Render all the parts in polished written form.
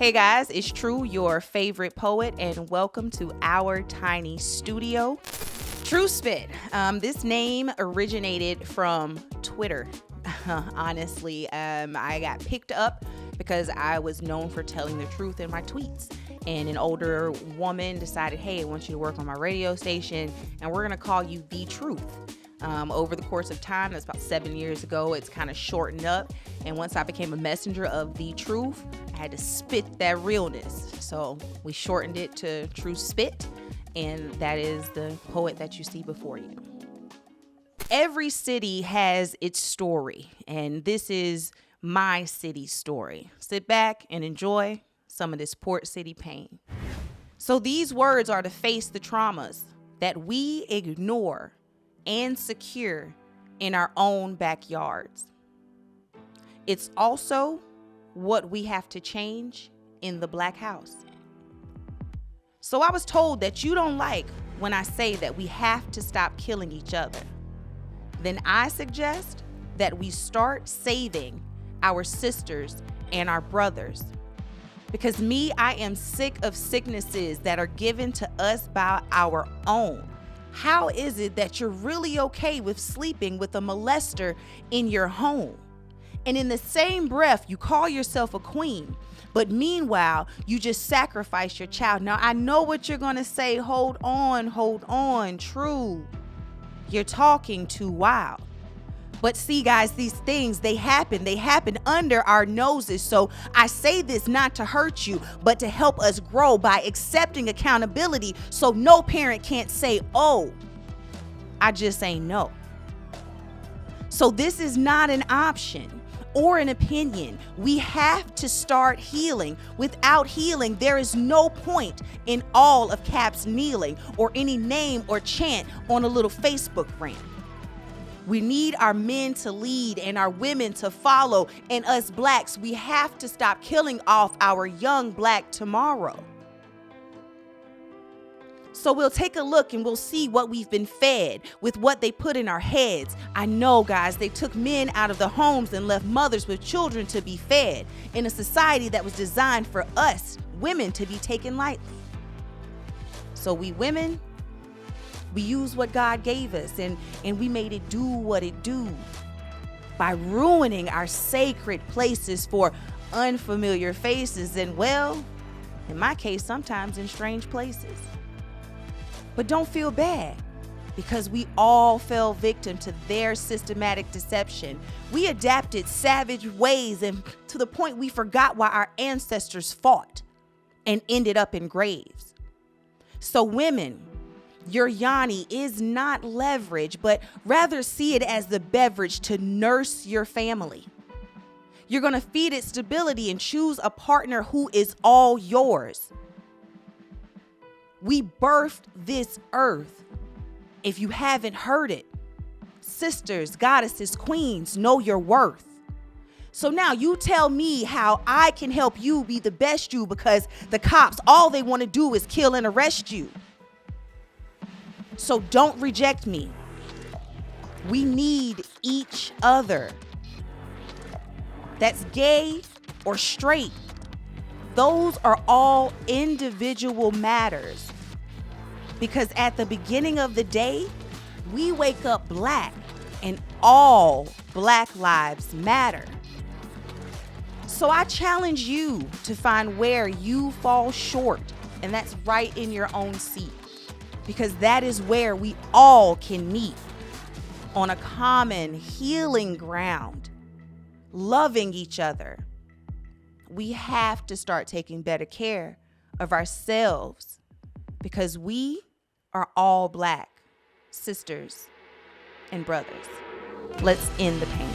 Hey guys, it's Tru, your favorite poet, and welcome to our tiny studio. Tru Spit. This name originated from Twitter. Honestly, I got picked up because I was known for telling the truth in my tweets. And an older woman decided, hey, I want you to work on my radio station, and we're going to call you The Truth. Over the course of time, that's about 7 years ago, it's kind of shortened up. And once I became a messenger of the truth, I had to spit that realness. So we shortened it to Tru Spit, and that is the poet that you see before you. Every city has its story, and this is my city story. Sit back and enjoy some of this Port City pain. So these words are to face the traumas that we ignore and secure in our own backyards. It's also what we have to change in the Black house. So I was told that you don't like when I say that we have to stop killing each other. Then I suggest that we start saving our sisters and our brothers. Because I am sick of sicknesses that are given to us by our own. How is it that you're really okay with sleeping with a molester in your home? And in the same breath, you call yourself a queen, but meanwhile, you just sacrifice your child. Now, I know what you're going to say. Hold on, Tru. You're talking too wild. But see, guys, these things, they happen under our noses. So I say this not to hurt you, but to help us grow by accepting accountability so no parent can't say, oh, I just ain't know. So this is not an option or an opinion. We have to start healing. Without healing, there is no point in all of Cap's kneeling or any name or chant on a little Facebook rant. We need our men to lead and our women to follow. And us Blacks, we have to stop killing off our young Black tomorrow. So we'll take a look and we'll see what we've been fed with what they put in our heads. I know, guys, they took men out of the homes and left mothers with children to be fed in a society that was designed for us, women, to be taken lightly. So we women, we use what God gave us and we made it do what it do by ruining our sacred places for unfamiliar faces and, well, in my case, sometimes in strange places. But don't feel bad because we all fell victim to their systematic deception. We adapted savage ways and to the point we forgot why our ancestors fought and ended up in graves. So women, your yoni is not leverage, but rather see it as the beverage to nurse your family. You're going to feed it stability and choose a partner who is all yours. We birthed this earth. If you haven't heard it, sisters, goddesses, queens, know your worth. So now you tell me how I can help you be the best you, because the cops, all they want to do is kill and arrest you. So don't reject me. We need each other. That's gay or straight. Those are all individual matters. Because at the beginning of the day, we wake up Black and all Black lives matter. So I challenge you to find where you fall short, and that's right in your own seat. Because that is where we all can meet on a common healing ground, loving each other. We have to start taking better care of ourselves because we are all Black sisters and brothers. Let's end the pain.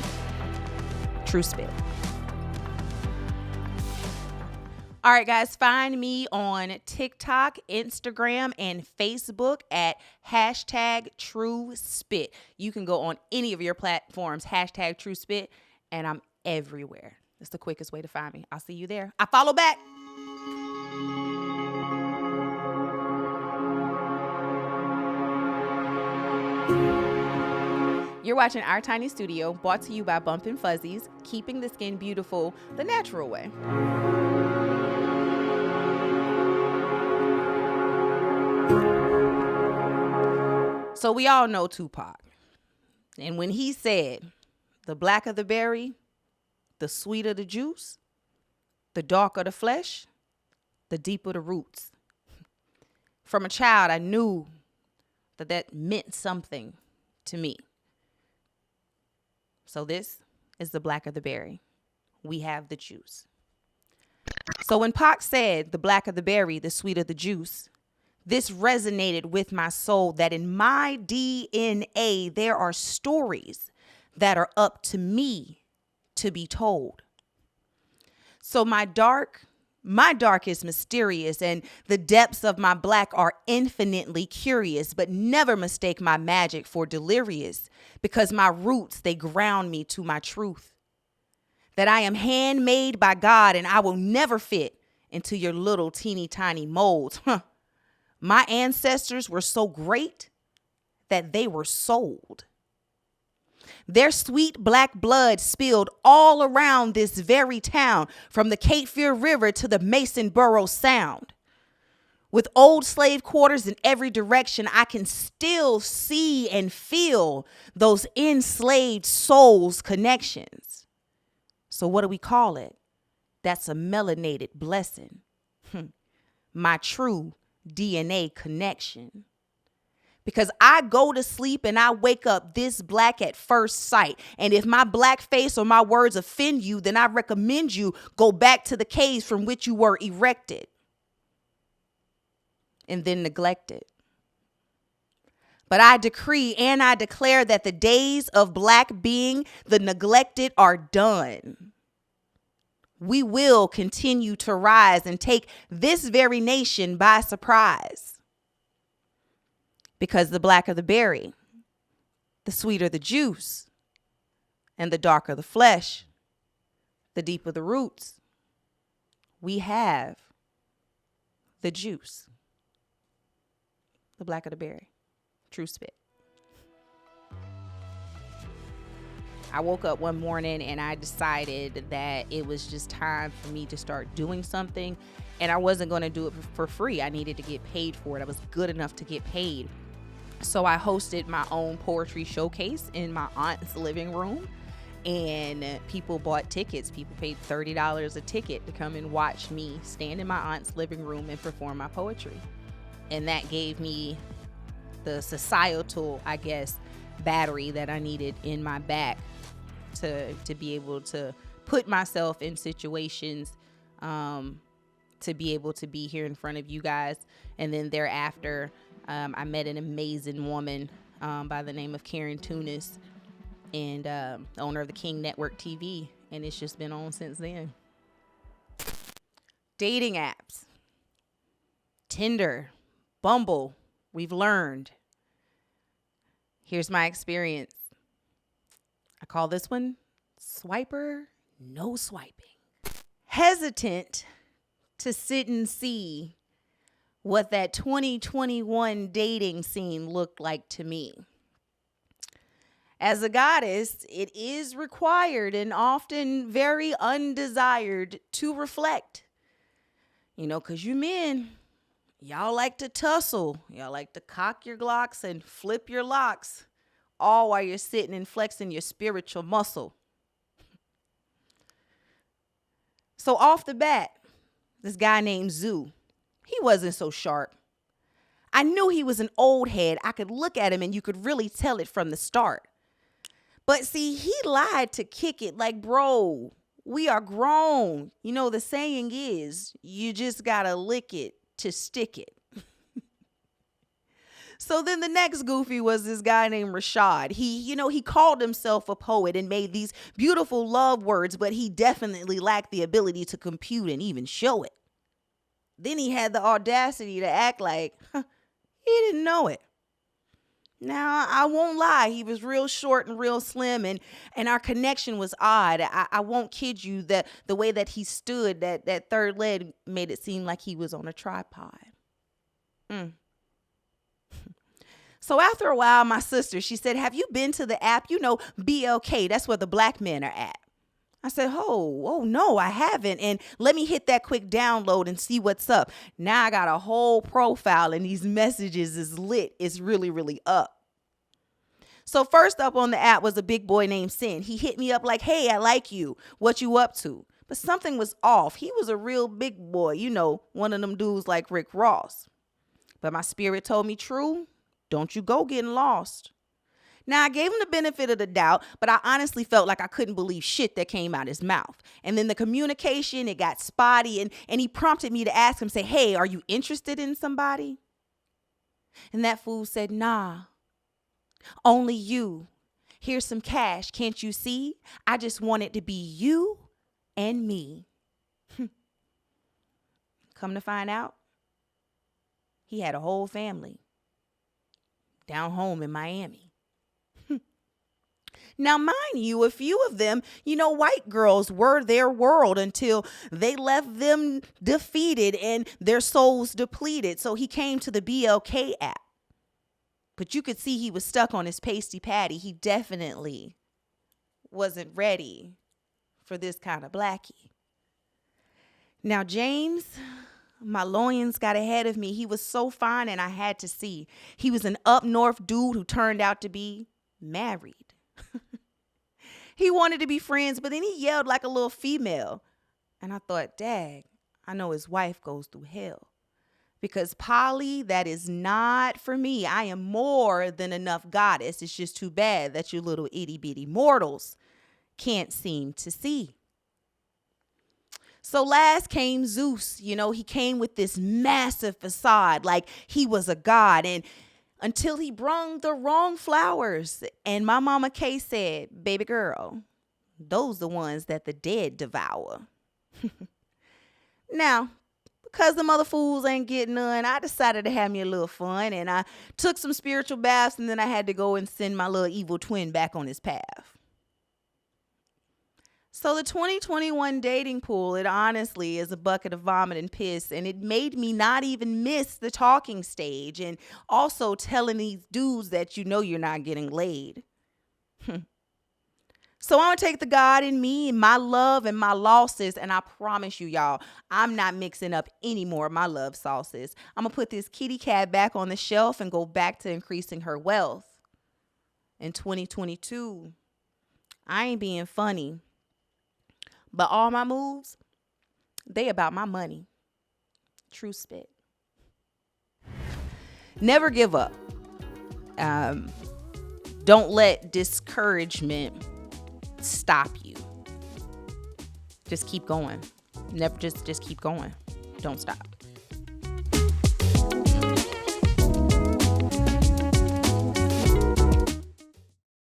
Tru Spit. All right, guys, find me on TikTok, Instagram, and Facebook at #TruSpit. You can go on any of your platforms, #TruSpit, and I'm everywhere. That's the quickest way to find me. I'll see you there. I follow back. You're watching Our Tiny Studio, brought to you by Bumpin' Fuzzies, keeping the skin beautiful the natural way. So we all know Tupac. And when he said, the blacker the berry, the sweeter the juice, the darker the flesh, the deeper the roots. From a child, I knew that meant something to me. So this is the blacker the berry. We have the juice. So when Pac said, the blacker the berry, the sweeter the juice, this resonated with my soul that in my DNA, there are stories that are up to me to be told. So my dark is mysterious, and the depths of my black are infinitely curious, but never mistake my magic for delirious, because my roots, they ground me to my truth. That I am handmade by God, and I will never fit into your little teeny tiny molds. My ancestors were so great that they were sold. Their sweet black blood spilled all around this very town, from the Cape Fear River to the Mason Borough Sound. With old slave quarters in every direction, I can still see and feel those enslaved souls' connections. So what do we call it? That's a melanated blessing. My true DNA connection. Because I go to sleep and I wake up this black at first sight. And if my black face or my words offend you, then I recommend you go back to the caves from which you were erected and then neglected. But I decree and I declare that the days of black being the neglected are done. We will continue to rise and take this very nation by surprise. Because the blacker the berry, the sweeter the juice, and the darker the flesh, the deeper the roots. We have the juice. The blacker the berry. Tru Spit. I woke up one morning and I decided that it was just time for me to start doing something, and I wasn't going to do it for free. I needed to get paid for it. I was good enough to get paid. So I hosted my own poetry showcase in my aunt's living room, and people bought tickets. People paid $30 a ticket to come and watch me stand in my aunt's living room and perform my poetry. And that gave me the societal, I guess, battery that I needed in my back to be able to put myself in situations, to be able to be here in front of you guys. And then thereafter, I met an amazing woman by the name of Karen Tunis, and the owner of the King Network TV, and it's just been on since then. Dating apps, Tinder, Bumble, we've learned. Here's my experience. I call this one swiper, no swiping. Hesitant to sit and see what that 2021 dating scene looked like to me. As a goddess, it is required and often very undesired to reflect. Because you men, y'all like to tussle. Y'all like to cock your glocks and flip your locks, all while you're sitting and flexing your spiritual muscle. So off the bat, this guy named Zoo, he wasn't so sharp. I knew he was an old head. I could look at him and you could really tell it from the start. But see, he lied to kick it like, bro, we are grown. The saying is, you just gotta lick it to stick it. So then the next goofy was this guy named Rashad. He called himself a poet and made these beautiful love words, but he definitely lacked the ability to compute and even show it. Then he had the audacity to act like he didn't know it. Now, I won't lie. He was real short and real slim, and our connection was odd. I won't kid you that the way that he stood, that third leg made it seem like he was on a tripod. So after a while, my sister, she said, have you been to the app? BLK, that's where the black men are at. I said, oh, no, I haven't. And let me hit that quick download and see what's up. Now I got a whole profile and these messages is lit. It's really, really up. So first up on the app was a big boy named Sin. He hit me up like, hey, I like you. What you up to? But something was off. He was a real big boy, one of them dudes like Rick Ross. But my spirit told me, Tru, don't you go getting lost. Now, I gave him the benefit of the doubt, but I honestly felt like I couldn't believe shit that came out his mouth. And then the communication, it got spotty, and he prompted me to ask him, say, hey, are you interested in somebody? And that fool said, nah, only you. Here's some cash, can't you see? I just want it to be you and me. Come to find out, he had a whole family down home in Miami. Now, mind you, a few of them, white girls were their world until they left them defeated and their souls depleted. So he came to the BLK app. But you could see he was stuck on his pasty patty. He definitely wasn't ready for this kind of blackie. Now, James, my loins got ahead of me. He was so fine and I had to see. He was an up north dude who turned out to be married. He wanted to be friends, but then he yelled like a little female. And I thought, dag, I know his wife goes through hell. Because Polly, that is not for me. I am more than enough goddess. It's just too bad that you little itty bitty mortals can't seem to see. So last came Zeus. He came with this massive facade like he was a god. And until he brung the wrong flowers. And my mama Kay said, baby girl, those the ones that the dead devour. Now, because the mother fools ain't getting none, I decided to have me a little fun. And I took some spiritual baths and then I had to go and send my little evil twin back on his path. So the 2021 dating pool, it honestly is a bucket of vomit and piss. And it made me not even miss the talking stage and also telling these dudes that you're not getting laid. So I'm going to take the God in me and my love and my losses. And I promise you, y'all, I'm not mixing up any more of my love sauces. I'm going to put this kitty cat back on the shelf and go back to increasing her wealth. In 2022, I ain't being funny. But all my moves, they about my money. Tru Spit. Never give up. Don't let discouragement stop you. Just keep going. Never just keep going. Don't stop.